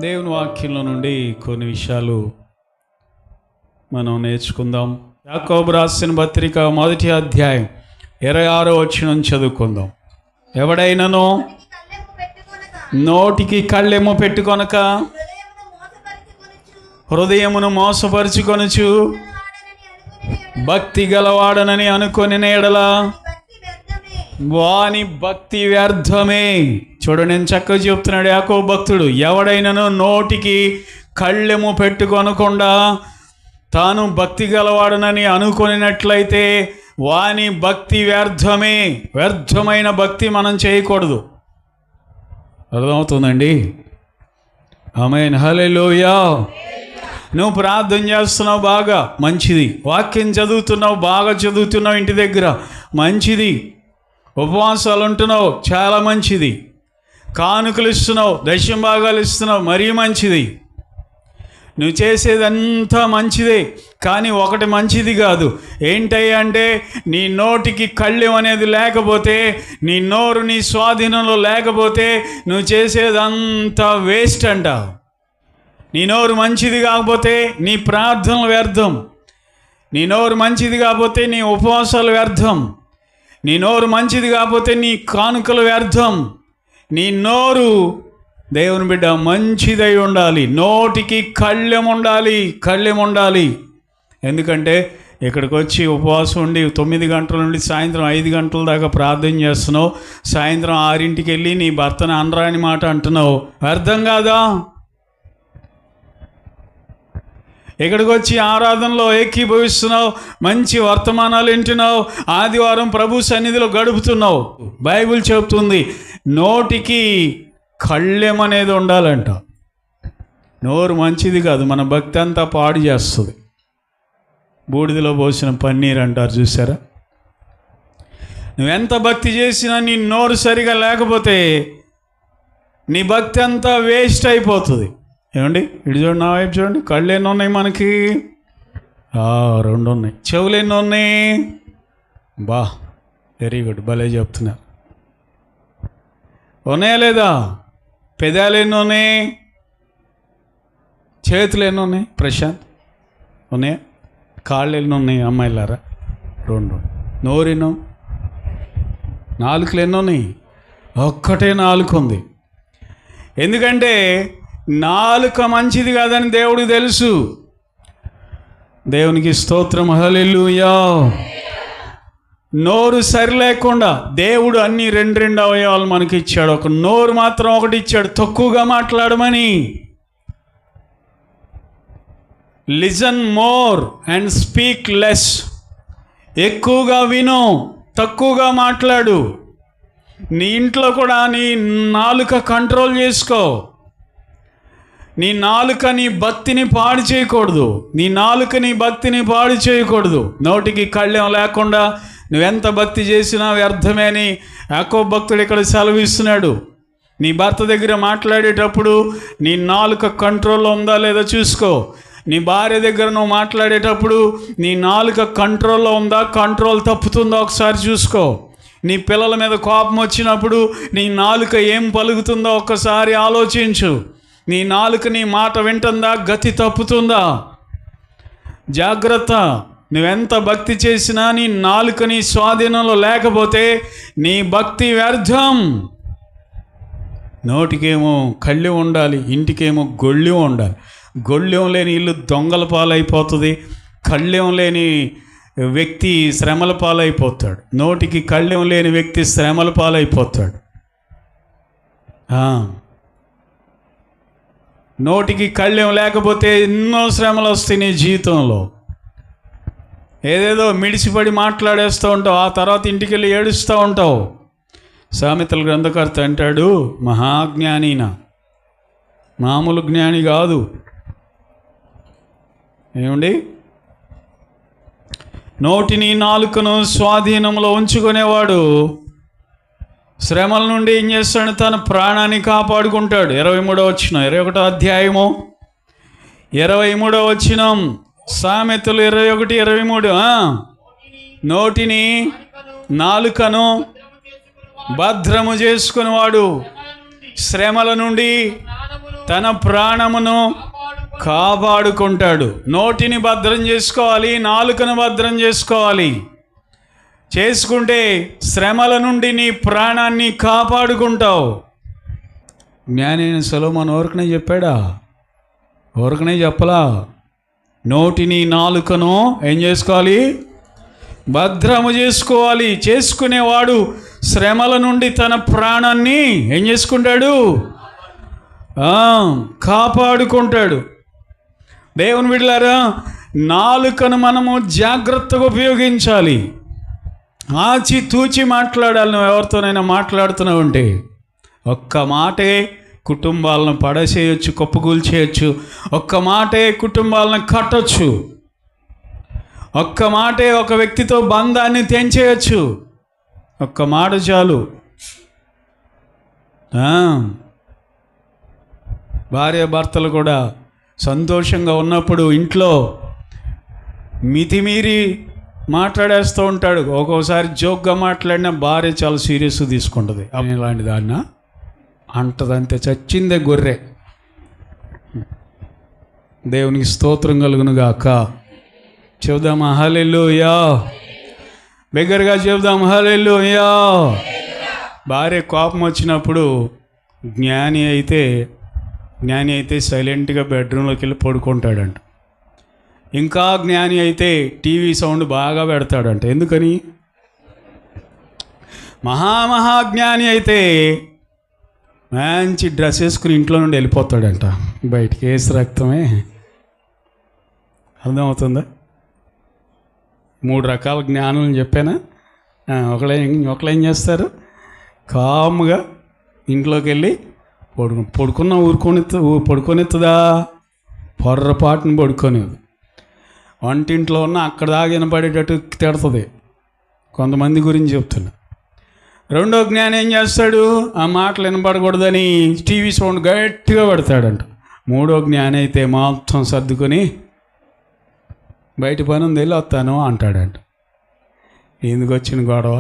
దేవుని వాక్యంలో నుండి కొన్ని విషయాలు మనం నేర్చుకుందాం. యాకోబు రాసిన పత్రిక 1వ అధ్యాయం 26వ వచనం చదువుకుందాం. ఎవడైనను నోటికి కళ్ళెము పెట్టుకొనక హృదయమును మోసపరుచుకొనుచు భక్తి గలవాడనని అనుకొని ఎడల వాని భక్తి వ్యర్థమే. చూడండి, నేను చక్కగా చెప్తున్నాడు యాకోబు భక్తుడు. ఎవడైనను నోటికి కళ్ళెము పెట్టుకొనకుండా తాను భక్తి గలవాడనని అనుకొనినట్లయితే వాని భక్తి వ్యర్థమే. వ్యర్థమైన భక్తి మనం చేయకూడదు. అర్థమవుతుందండి? ఆమేన్, హల్లెలూయా. నువ్వు ప్రార్థన చేస్తున్నావు, బాగా మంచిది. వాక్యం చదువుతున్నావు, బాగా చదువుతున్నావు, ఇంటి దగ్గర మంచిది. ఉపవాసాలు ఉంటున్నావు, చాలా మంచిది. కానుకలు ఇస్తున్నావు, దశమ భాగాలు ఇస్తున్నావు, మరీ మంచిది. నువ్వు చేసేదంతా మంచిదే, కానీ ఒకటి మంచిది కాదు. ఏంటయ్యా అంటే, నీ నోటికి కళ్ళెం అనేది లేకపోతే, నీ నోరు నీ స్వాధీనంలో లేకపోతే నువ్వు చేసేదంతా వేస్ట్ అంట. నీ నోరు మంచిది కాకపోతే నీ ప్రార్థనలు వ్యర్థం. నీ నోరు మంచిది కాకపోతే నీ ఉపవాసాలు వ్యర్థం. నీ నోరు మంచిది కాకపోతే నీ కానుకలు వ్యర్థం. నీ నోరు దేవుని బిడ్డ మంచిదై ఉండాలి. నోటికి కళ్ళెం ఉండాలి, కళ్ళెం ఉండాలి. ఎందుకంటే ఇక్కడికి వచ్చి ఉపవాసం ఉండి 9 గంటల నుండి సాయంత్రం 5 గంటల దాకా ప్రార్థన చేస్తున్నావు, సాయంత్రం 6ంటికి వెళ్ళి నీ భర్తను అనరాని మాట అంటున్నావు, అర్థం కాదా? ఇక్కడికి వచ్చి ఆరాధనలో ఏకీభవిస్తున్నావు, మంచి వర్తమానాలు వింటున్నావు, ఆదివారం ప్రభు సన్నిధిలో గడుపుతున్నావు. బైబిల్ చెప్తుంది నోటికి కళ్ళెం అనేది ఉండాలంట. నోరు మంచిది కాదు, మన భక్తి అంతా పాడు చేస్తుంది. బూడిదలో పోసిన పన్నీర్ అంటారు, చూసారా? నువ్వెంత భక్తి చేసినా నీ నోరు సరిగా లేకపోతే నీ భక్తి అంతా వేస్ట్ అయిపోతుంది. ఏమండి, ఇటు చూడండి, నా వైపు చూడండి. కళ్ళు ఎన్ని ఉన్నాయి మనకి? 2 ఉన్నాయి. చెవులు ఎన్ని ఉన్నాయి? బా, వెరీ గుడ్, భలే చెప్తున్నారు. ఉన్నాయా లేదా? పెదాలు ఎన్ని ఉన్నాయి? చేతులు ఎన్ని ఉన్నాయి? ప్రశాంత్, ఉన్నాయా? కాళ్ళు ఎన్ని ఉన్నాయి అమ్మాయిలారా? 2. నోరెన్నో? నాలుకలు ఎన్ని ఉన్నాయి? ఒక్కటే నాలుక ఉంది. ఎందుకంటే నాలుక మంచిది కాదని దేవుడికి తెలుసు. దేవునికి స్తోత్రం, హల్లెలూయా. నోరు సరి లేకుండా దేవుడు అన్ని 2 అవయవాలు మనకి ఇచ్చాడు. ఒక నోరు మాత్రం ఒకటి ఇచ్చాడు, తక్కువగా మాట్లాడమని. Listen more and speak less. ఎక్కువగా విను, తక్కువగా మాట్లాడు. నీ ఇంట్లో కూడా నీ నాలుక కంట్రోల్ చేసుకో. నీ నాలుక నీ భక్తిని పాడు చేయకూడదు. నీ నాలుక నీ భక్తిని పాడు చేయకూడదు. నోటికి కళ్ళెం లేకుండా నువ్వెంత భక్తి చేసినా వ్యర్థమే అని యాకోబు భక్తుడు ఇక్కడ సెలవిస్తున్నాడు. నీ భర్త దగ్గర మాట్లాడేటప్పుడు నీ నాలుక కంట్రోల్లో ఉందా లేదా చూసుకో. నీ భార్య దగ్గర నువ్వు మాట్లాడేటప్పుడు నీ నాలుక కంట్రోల్లో ఉందా, కంట్రోల్ తప్పుతుందా ఒకసారి చూసుకో. నీ పిల్లల మీద కోపం వచ్చినప్పుడు నీ నాలుక ఏం పలుకుతుందో ఒక్కసారి ఆలోచించు. నీ నాలుక నీ మాట వింటుందా, గతి తప్పుతుందా? జాగ్రత్త. నువ్వెంత భక్తి చేసినా నీ నాలుక నీ స్వాధీనంలో లేకపోతే నీ భక్తి వ్యర్థం. నోటికేమో కళ్ళెం ఉండాలి, ఇంటికేమో గొళ్ళెం ఉండాలి. గొళ్ళెం లేని ఇల్లు దొంగల పాలైపోతుంది. కళ్ళెం లేని వ్యక్తి శ్రమల పాలైపోతాడు. నోటికి కళ్ళెం లేని వ్యక్తి శ్రమల పాలైపోతాడు. నోటికి కళ్ళెం లేకపోతే ఎన్నో శ్రమలు వస్తాయి నీ జీవితంలో. ఏదేదో మిడిసిపడి మాట్లాడేస్తూ ఉంటావు, ఆ తర్వాత ఇంటికి వెళ్ళి ఏడుస్తూ ఉంటావు. సామెతల గ్రంథకర్త అంటాడు, మహాజ్ఞానినా, మామూలు జ్ఞాని కాదు. ఏమండి? నోటిని నాలుకను స్వాధీనంలో ఉంచుకునేవాడు శ్రమల నుండి ఏం చేస్తాడు? తన ప్రాణాన్ని కాపాడుకుంటాడు. 23వ వచనం, 21వ అధ్యాయము 23వ వచనం, సామెతలు 21, 23. నోటిని నాలుకను భద్రము చేసుకునేవాడు శ్రమల నుండి తన ప్రాణమును కాపాడుకుంటాడు. నోటిని భద్రం చేసుకోవాలి, నాలుకను భద్రం చేసుకోవాలి. చేసుకుంటే శ్రమల నుండి నీ ప్రాణాన్ని కాపాడుకుంటావు. జ్ఞాని అయిన సొలొమోను ఊరకనే చెప్పాడా? ఊరకనే చెప్పలా. నోటిని నాలుకను ఏం చేసుకోవాలి? భద్రము చేసుకోవాలి. చేసుకునేవాడు శ్రమల నుండి తన ప్రాణాన్ని ఏం చేసుకుంటాడు? కాపాడుకుంటాడు. దేవుని బిడ్డలారా, నాలుకను మనము జాగ్రత్తగా ఉపయోగించాలి. ఆచి తూచి మాట్లాడాలి. నువ్వు ఎవరితోనైనా మాట్లాడుతున్నావు అంటే ఒక్క మాటే కుటుంబాలను పడసేయచ్చు, కుప్పకూల్చేయచ్చు. ఒక్క మాటే కుటుంబాలను కట్టొచ్చు. ఒక్క మాటే ఒక వ్యక్తితో బంధాన్ని తెంచేయచ్చు. ఒక్క మాట చాలు. భార్య భర్తలు కూడా సంతోషంగా ఉన్నప్పుడు ఇంట్లో మితిమీరి మాట్లాడేస్తూ ఉంటాడు. ఒక్కోసారి జోక్గా మాట్లాడినా భార్య చాలా సీరియస్గా తీసుకుంటుంది. ఇలాంటి దాన్న అంటదంతే, చచ్చిందే గొర్రె. దేవునికి స్తోత్రం కలుగును గాక. చెబుదామా హల్లెలూయా? బిగ్గరగా చెబుదాం హల్లెలూయా. భార్య కోపం వచ్చినప్పుడు జ్ఞాని అయితే సైలెంట్గా బెడ్రూమ్లోకి వెళ్ళి పడుకుంటాడంట. ఇంకా జ్ఞాని అయితే టీవీ సౌండ్ బాగా పెడతాడంట. ఎందుకని? మహాజ్ఞాని అయితే మంచి డ్రెస్ వేసుకుని ఇంట్లో నుండి వెళ్ళిపోతాడంట బయటికి. ఏసు రక్తమే. అర్థమవుతుందా? 3 రకాల జ్ఞానం చెప్పానా? ఒకళ్ళేం చేస్తారు? కామ్గా ఇంట్లోకి వెళ్ళి పడుకొనిస్తుందా? పొర్రపాటును పడుకోనేది. వంటింట్లో ఉన్న అక్కడ దాకా వినపడేటట్టు తిడుతుంది. కొంతమంది గురించి చెప్తున్నా. రెండో జ్ఞానం ఏం చేస్తాడు? ఆ మాటలు వినపడకూడదని టీవీ సౌండ్ గట్టిగా పెడతాడంట. మూడో జ్ఞానం అయితే మొత్తం సర్దుకొని బయట పని ఉంది వెళ్ళి వస్తాను అంటాడంట. ఎందుకు వచ్చిన గొడవ?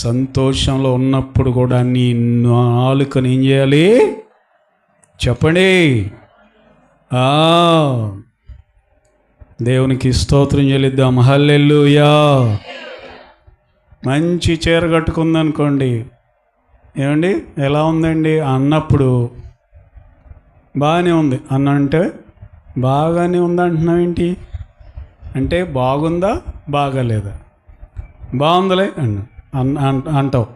సంతోషంలో ఉన్నప్పుడు కూడా నీ నాలుకను ఏం చేయాలి చెప్పండి? దేవునికి స్తోత్రం చెల్లిద్దాం. హల్లెలూయా. మంచి చీర కట్టుకుందనుకోండి, ఏమండి ఎలా ఉందండి అన్నప్పుడు బాగానే ఉంది అంటే బాగానే ఉంది అంటున్నావు ఏంటి అంటే బాగుందా బాగాలేదా? బాగుందిలే అంటావు.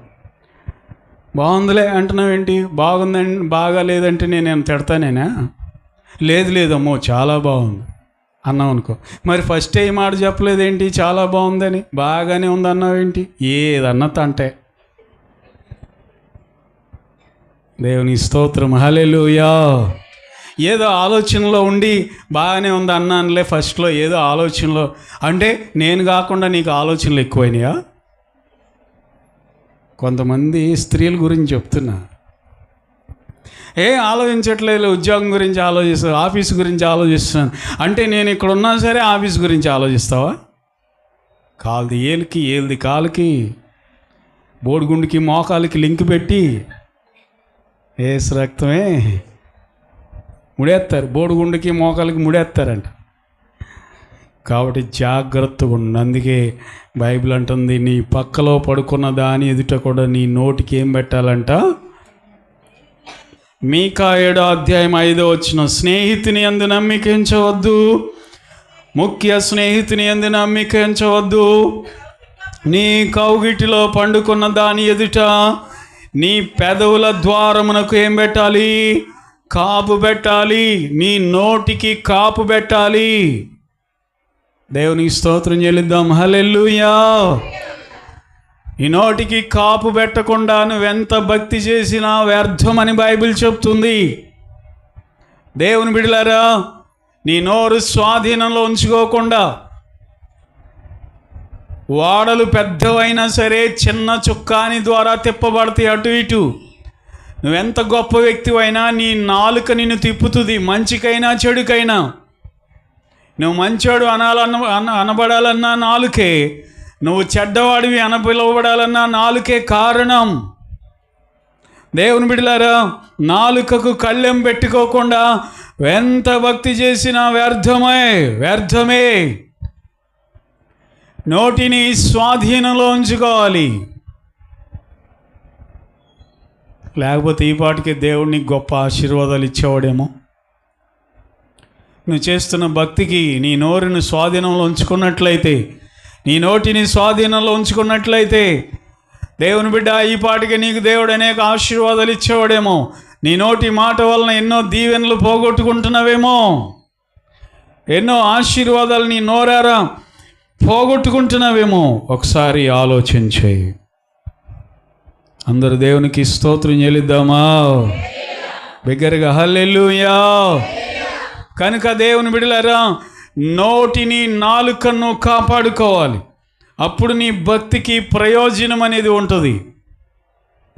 బాగుందిలే అంటున్నావు ఏంటి? బాగుందండి బాగాలేదంటే నేను తిడతానేనా? లేదమ్మో చాలా బాగుంది అన్నావు అనుకో. మరి ఫస్ట్ ఏ మాట చెప్పలేదేంటి చాలా బాగుందని? బాగానే ఉంది అన్నావు ఏంటి? ఏదన్నా తంటే. దేవుని స్తోత్రం. హల్లెలూయా. ఏదో ఆలోచనలో ఉండి బాగానే ఉంది అన్నానులే ఫస్ట్లో, ఏదో ఆలోచనలో అంటే నేను కాకుండా నీకు ఆలోచనలు ఎక్కువైనాయా? కొంతమంది స్త్రీల గురించి చెప్తున్నా. ఆలోచించట్లేదు, ఉద్యోగం గురించి ఆలోచిస్తాను, ఆఫీస్ గురించి ఆలోచిస్తున్నాను అంటే నేను ఇక్కడ ఉన్నా సరే ఆఫీస్ గురించి ఆలోచిస్తావా? కాలుది ఏలికి ఏలిది కాలుకి బోడిగుండికి మోకాలికి లింక్ పెట్టి ఏసు రక్తమే ముడేస్తారు. బోడిగుండికి మోకాలికి ముడేస్తారంట. కాబట్టి జాగ్రత్తగా ఉండు. అందుకే బైబిల్ అంటుంది, నీ పక్కలో పడుకున్న దాని ఎదుట కూడా నీ నోటికి ఏం పెట్టాలంట? మీకా 7:5 స్నేహితుని యందు నమ్మిక ఉంచవద్దు, ముఖ్య స్నేహితుని యందు నమ్మిక ఉంచవద్దు. నీ కౌగిటిలో పండుకున్న దాని ఎదుట నీ పెదవుల ద్వారమునకు ఏం పెట్టాలి? కాపు పెట్టాలి. నీ నోటికి కాపు పెట్టాలి. దేవునికి స్తోత్రం చెల్లిద్దాం. హల్లెలూయా. ఈ నోటికి కాపు పెట్టకుండా నువ్వెంత భక్తి చేసినా వ్యర్థమని బైబిల్ చెప్తుంది. దేవుని బిడ్డలారా, నీ నోరు స్వాధీనంలో ఉంచుకోకుండా, వాడలు పెద్దవైనా సరే చిన్న చుక్కాని ద్వారా తిప్పబడతాయి అటు ఇటు. నువ్వెంత గొప్ప వ్యక్తివైనా నీ నాలుక నిన్ను తిప్పుతుంది, మంచికైనా చెడుకైనా. నువ్వు మంచోడు అనబడాలన్నా నాలుకే, నువ్వు చెడ్డవాడివి పిలువబడాలన్నా నాలుకే కారణం. దేవుని బిడ్డలారా, నాలుకకు కళ్ళెం పెట్టుకోకుండా ఎంత భక్తి చేసినా వ్యర్థమే. నోటిని స్వాధీనంలో ఉంచుకోవాలి. లేకపోతే ఈ పాటికి దేవుడిని గొప్ప ఆశీర్వాదాలు ఇచ్చేవాడేమో. నువ్వు చేస్తున్న భక్తికి నీ నోరుని స్వాధీనంలో ఉంచుకున్నట్లయితే, నీ నోటిని స్వాధీనంలో ఉంచుకున్నట్లయితే, దేవుని బిడ్డ, ఈ పాటికి నీకు దేవుడు అనేక ఆశీర్వాదాలు ఇచ్చేవాడేమో. నీ నోటి మాట వలన ఎన్నో దీవెనలు పోగొట్టుకుంటున్నావేమో. ఎన్నో ఆశీర్వాదాలు నీ నోరారా పోగొట్టుకుంటున్నావేమో. ఒకసారి ఆలోచించేయి. అందరూ దేవునికి స్తోత్రం చెల్లిద్దామా? బిగ్గరగా హల్లెలూయా. కనుక దేవుని బిడ్డలారా, నోటిని నాలుకను కాపాడుకోవాలి. అప్పుడు నీ భక్తికి ప్రయోజనం అనేది ఉంటుంది.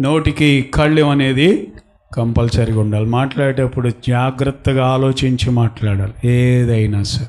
నోటికి కళ్ళెం అనేది కంపల్సరీగా ఉండాలి. మాట్లాడేటప్పుడు జాగ్రత్తగా ఆలోచించి మాట్లాడాలి. ఏదైనా సరే